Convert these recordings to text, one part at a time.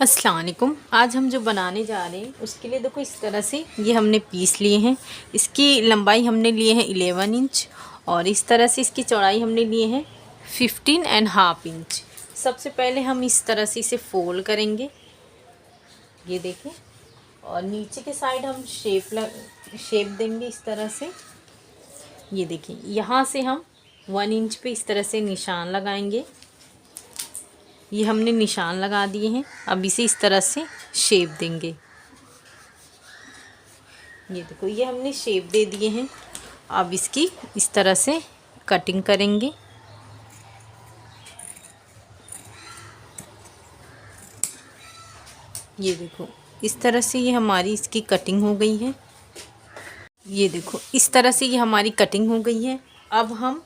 अस्सलाम वालेकुम। आज हम जो बनाने जा रहे हैं उसके लिए देखो इस तरह से ये हमने पीस लिए हैं। इसकी लंबाई हमने लिए हैं 11 इंच और इस तरह से इसकी चौड़ाई हमने लिए हैं 15.5 इंच। सबसे पहले हम इस तरह से इसे फोल्ड करेंगे, ये देखें, और नीचे के साइड हम शेप देंगे इस तरह से। ये देखिए, यहाँ से हम 1 इंच पे इस तरह से निशान लगाएंगे। ये हमने निशान लगा दिए हैं। अब इसे इस तरह से शेप देंगे। ये देखो, ये हमने शेप दे दिए हैं। अब इसकी इस तरह से कटिंग करेंगे। ये देखो, इस तरह से ये हमारी इसकी कटिंग हो गई है। ये देखो, इस तरह से ये हमारी कटिंग हो गई है। अब हम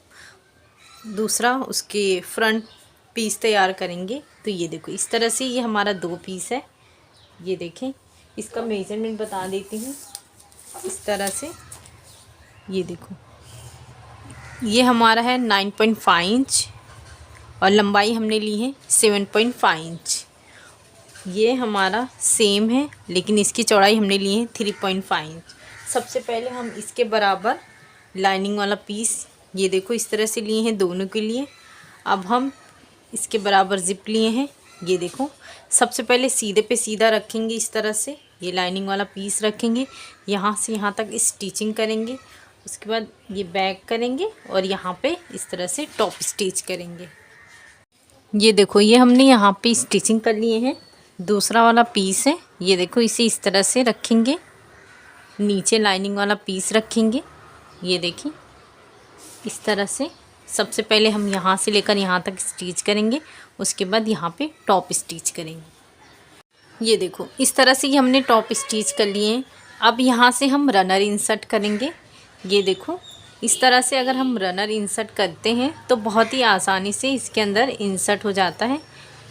दूसरा उसके फ्रंट पीस तैयार करेंगे। तो ये देखो, इस तरह से ये हमारा 2 पीस है। ये देखें, इसका मेजरमेंट बता देती हूँ। इस तरह से ये देखो, ये हमारा है 9.5 इंच और लंबाई हमने ली है 7.5 इंच। ये हमारा सेम है, लेकिन इसकी चौड़ाई हमने ली है 3.5 इंच। सबसे पहले हम इसके बराबर लाइनिंग वाला पीस, ये देखो, इस तरह से लिए हैं दोनों के लिए। अब हम इसके बराबर ज़िप लिए हैं। ये देखो, सबसे पहले सीधे पे सीधा रखेंगे इस तरह से। ये लाइनिंग वाला पीस रखेंगे, यहाँ से यहाँ तक स्टिचिंग करेंगे। उसके बाद ये बैक करेंगे और यहाँ पे इस तरह से टॉप स्टिच करेंगे। ये देखो, ये हमने यहाँ पे स्टिचिंग कर लिए हैं। दूसरा वाला पीस है, ये देखो, इसे इस तरह से रखेंगे। नीचे लाइनिंग वाला पीस रखेंगे। ये देखिए, इस तरह से सबसे पहले हम यहाँ से लेकर यहाँ तक स्टिच करेंगे। उसके बाद यहाँ पे टॉप स्टिच करेंगे। ये देखो, इस तरह से ये हमने टॉप स्टिच कर लिए हैं। अब यहाँ से हम रनर इंसर्ट करेंगे। ये देखो, इस तरह से अगर हम रनर इंसर्ट करते हैं तो बहुत ही आसानी से इसके अंदर इंसर्ट हो जाता है।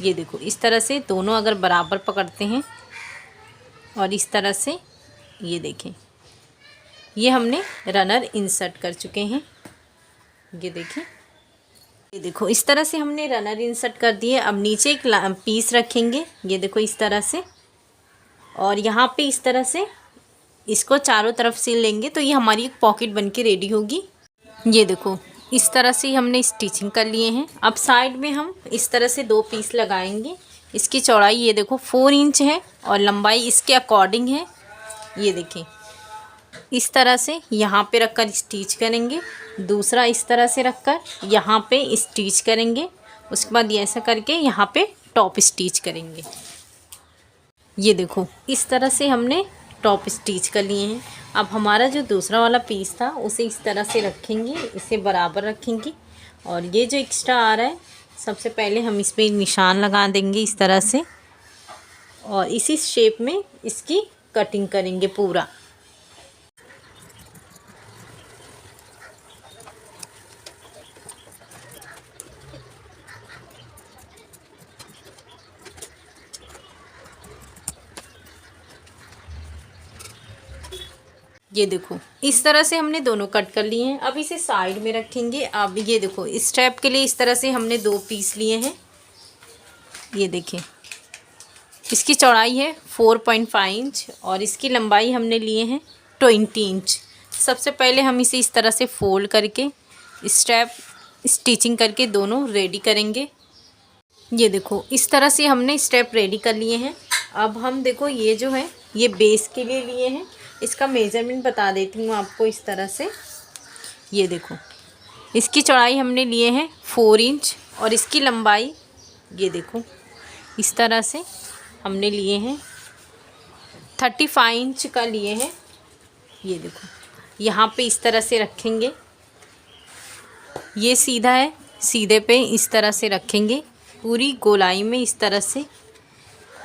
ये देखो, इस तरह से दोनों अगर बराबर पकड़ते हैं और इस तरह से, ये देखें, ये हमने रनर इंसर्ट कर चुके हैं। ये देखें, ये देखो, इस तरह से हमने रनर इंसर्ट कर दिए। अब नीचे एक पीस रखेंगे। ये देखो, इस तरह से, और यहाँ पे इस तरह से इसको चारों तरफ सिल लेंगे तो ये हमारी एक पॉकेट बन के रेडी होगी। ये देखो, इस तरह से हमने स्टिचिंग कर लिए हैं। अब साइड में हम इस तरह से 2 पीस लगाएंगे। इसकी चौड़ाई ये देखो 4 इंच है और लंबाई इसके अकॉर्डिंग है। ये देखें, इस तरह से यहाँ पे रखकर स्टिच करेंगे। दूसरा इस तरह से रखकर यहाँ पे स्टिच करेंगे। उसके बाद ये ऐसा करके यहाँ पे टॉप स्टिच करेंगे। ये देखो, इस तरह से हमने टॉप स्टिच कर लिए हैं। अब हमारा जो दूसरा वाला पीस था उसे इस तरह से रखेंगे, इसे बराबर रखेंगे। और ये जो एक्स्ट्रा आ रहा है, सबसे पहले हम इस पर निशान लगा देंगे इस तरह से, और इसी शेप में इसकी कटिंग करेंगे पूरा। ये देखो, इस तरह से हमने दोनों कट कर लिए हैं। अब इसे साइड में रखेंगे। अब ये देखो, इस स्टेप के लिए इस तरह से हमने 2 पीस लिए हैं। ये देखें, इसकी चौड़ाई है 4.5 इंच और इसकी लंबाई हमने लिए हैं 20 इंच। सबसे पहले हम इसे इस तरह से फोल्ड करके स्टेप स्टिचिंग करके दोनों रेडी करेंगे। ये देखो, इस तरह से हमने स्टेप रेडी कर लिए हैं। अब हम देखो, ये जो है ये बेस के लिए लिए हैं। इसका मेजरमेंट बता देती हूँ आपको इस तरह से। ये देखो, इसकी चौड़ाई हमने लिए हैं 4 इंच और इसकी लंबाई, ये देखो, इस तरह से हमने लिए हैं 35 इंच का लिए हैं। ये देखो, यहाँ पे इस तरह से रखेंगे। ये सीधा है, सीधे पे इस तरह से रखेंगे। पूरी गोलाई में इस तरह से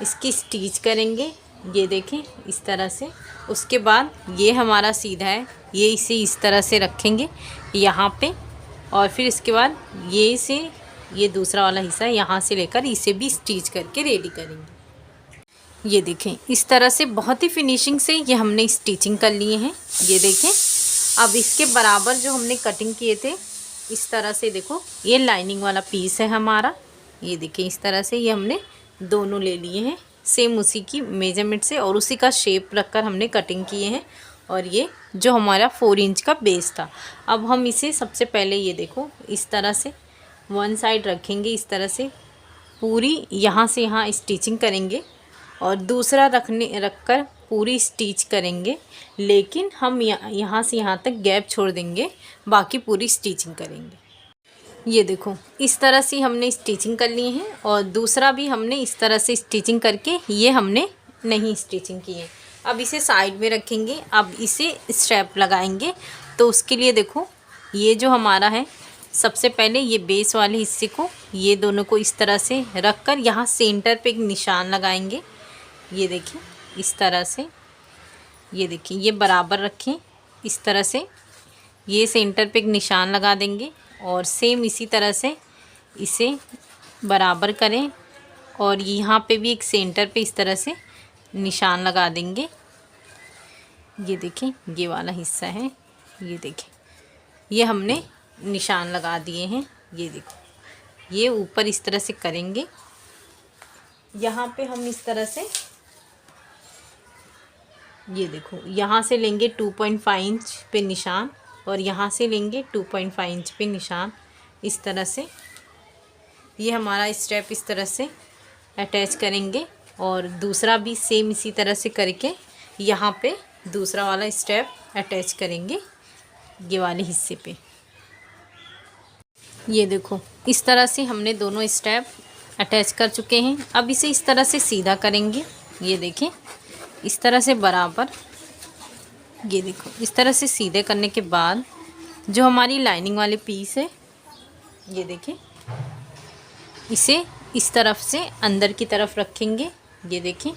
इसकी स्टिच करेंगे। ये देखें, इस तरह से। उसके बाद ये हमारा सीधा है, ये इसे इस तरह से रखेंगे यहाँ पे, और फिर इसके बाद ये दूसरा वाला हिस्सा यहाँ से लेकर इसे भी स्टिच करके रेडी करेंगे। ये देखें, इस तरह से बहुत ही फिनिशिंग से ये हमने स्टिचिंग कर लिए हैं। ये देखें, अब इसके बराबर जो हमने कटिंग किए थे, इस तरह से देखो, ये लाइनिंग वाला पीस है हमारा। ये देखिए, इस तरह से ये हमने दोनों ले लिए हैं। सेम उसी की मेजरमेंट से और उसी का शेप रखकर हमने कटिंग किए हैं। और ये जो हमारा 4 इंच का बेस था, अब हम इसे सबसे पहले ये देखो इस तरह से वन साइड रखेंगे, इस तरह से पूरी यहाँ से यहाँ स्टिचिंग करेंगे और दूसरा रखकर पूरी स्टिच करेंगे, लेकिन हम यहाँ से यहाँ तक गैप छोड़ देंगे, बाकी पूरी स्टिचिंग करेंगे। ये देखो इस तरह से हमने स्टिचिंग कर ली है और दूसरा भी हमने इस तरह से स्टिचिंग करके ये हमने नहीं स्टिचिंग की है। अब इसे साइड में रखेंगे, अब इसे स्ट्रैप लगाएंगे। तो उसके लिए देखो ये जो हमारा है, सबसे पहले ये बेस वाले हिस्से को ये दोनों को इस तरह से रख कर यहाँ सेंटर पे एक निशान लगाएंगे। ये देखिए इस तरह से, ये देखिए ये बराबर रखें इस तरह से, ये सेंटर पे एक निशान लगा देंगे और सेम इसी तरह से इसे बराबर करें और यहाँ पे भी एक सेंटर पे इस तरह से निशान लगा देंगे। ये देखें ये वाला हिस्सा है, ये देखें ये हमने निशान लगा दिए हैं। ये देखो ये ऊपर इस तरह से करेंगे, यहाँ पे हम इस तरह से ये देखो यहाँ से लेंगे 2.5 इंच पे निशान और यहाँ से लेंगे 2.5 इंच पे निशान। इस तरह से ये हमारा स्टेप इस तरह से अटैच करेंगे और दूसरा भी सेम इसी तरह से करके यहाँ पे दूसरा वाला स्टेप अटैच करेंगे ये वाले हिस्से पे। ये देखो इस तरह से हमने दोनों स्टेप अटैच कर चुके हैं। अब इसे इस तरह से सीधा करेंगे, ये देखें इस तरह से बराबर। ये देखो इस तरह से सीधे करने के बाद जो हमारी लाइनिंग वाले पीस है, ये देखें इसे इस तरफ से अंदर की तरफ रखेंगे। ये देखें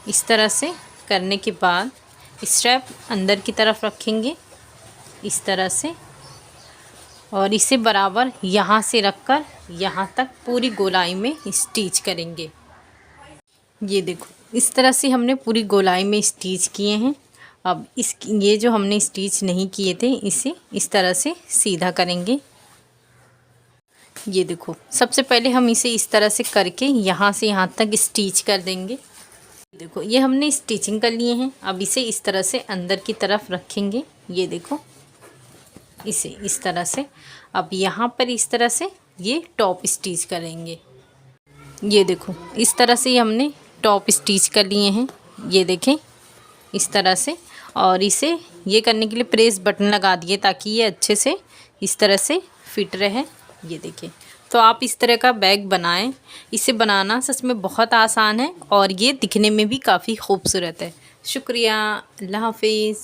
इस तरह से करने के बाद स्ट्रैप अंदर की तरफ रखेंगे इस तरह से और इसे बराबर यहाँ से रखकर यहाँ तक पूरी गोलाई में स्टिच करेंगे। ये देखो इस तरह से हमने पूरी गोलाई में स्टिच किए हैं। अब ये जो हमने स्टिच नहीं किए थे इसे इस तरह से सीधा करेंगे। ये देखो सबसे पहले हम इसे इस तरह से करके यहाँ से यहाँ तक स्टिच कर देंगे। देखो ये हमने स्टिचिंग कर लिए हैं। अब इसे इस तरह से अंदर की तरफ रखेंगे। ये देखो इसे इस तरह से, अब यहाँ पर इस तरह से ये टॉप स्टिच करेंगे। ये देखो इस तरह से हमने टॉप स्टिच कर लिए हैं, ये देखें इस तरह से। और इसे ये करने के लिए प्रेस बटन लगा दिए ताकि ये अच्छे से इस तरह से फिट रहे। ये देखें तो आप इस तरह का बैग बनाएं। इसे बनाना सच में बहुत आसान है और ये दिखने में भी काफ़ी खूबसूरत है। शुक्रिया, अल्लाह हाफिज़।